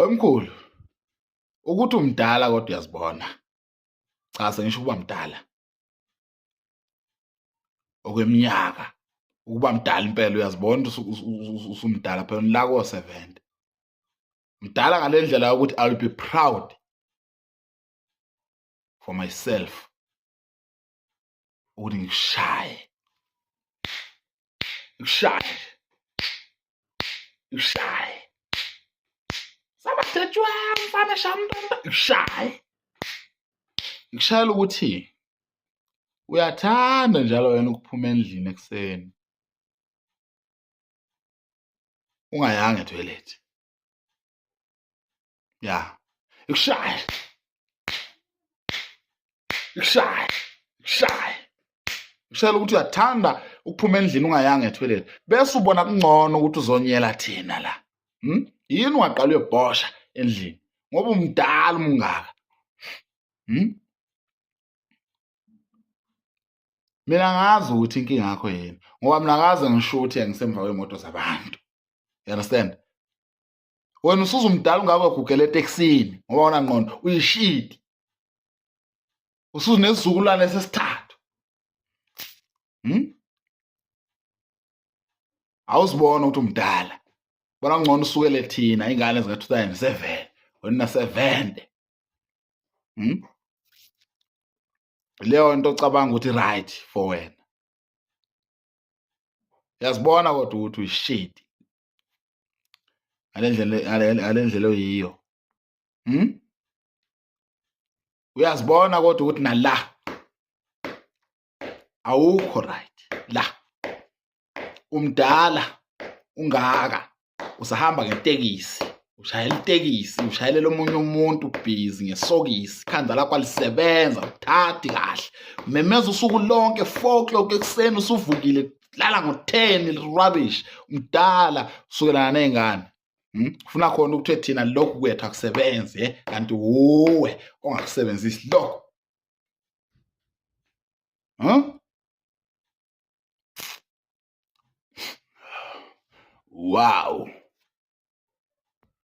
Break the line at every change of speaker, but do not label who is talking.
Omkhulu, ukuthi umdala kodwa uyazibona. Cha sengisho ukuba mdala. Okweminyaka, ukuba mdala impela uyazibona ukuthi usumdala phela la ko-70. Mdala ngale ndlela yokuthi I'll be proud for myself ukuthi ngikushaye. Ngikushaye. Ngikushaye. Sabathethu wami mfana shamntomba ngikushaye. Ngikushayela ukuthi uyathanda njalo wena ukuphuma endlini ekuseni ungayanga etoilet. Ya. Ngikushaye. Ngikushaye. Ngikushaye. Ngishayela ukuthi uyathanda ukuphuma endlini ungayanga etoilet. Bese ubona kungcono ukuthi uzonyela thina la. Yini ungaqala uyobhosha endlini ngoba umdala umngaka. Mina ngazi ukuthi inkinga yakho yini ngoba mina ngaze ngisho ukuthi angisemva kwemoto zabantu. You understand? Wena usuzumdala ungakagugela eTexini ngoba wona ngqondo uyishidi. Usunezizukulwane sesithathu. Awuzibona ukuthi umdala. Bona ngcono usukele thina ingane zika-2007 wena 70. Leyo nto ocabanga ukuthi right for wena. Yazibona kodwa ukuthi uyishidi. Ngalendlela oyiyo. Uyazibona kodwa ukuthi nala awukho right. La umdala ungaka usahamba ngetekisi. Ushayela itekisi, ushayelela omunye umuntu busy ngesokisi. Ikhanda lakho alisebenza, uthathi kahle. Memeza usuku lonke 4:00 ekuseni usuvukile, lala ngo-10 rubbish. Umdala usukelana nezingane. Ufuna khona ukuthi thina lokhu kwethu akusebenze kanti uwe ongakusebenzisi lokho. Wow.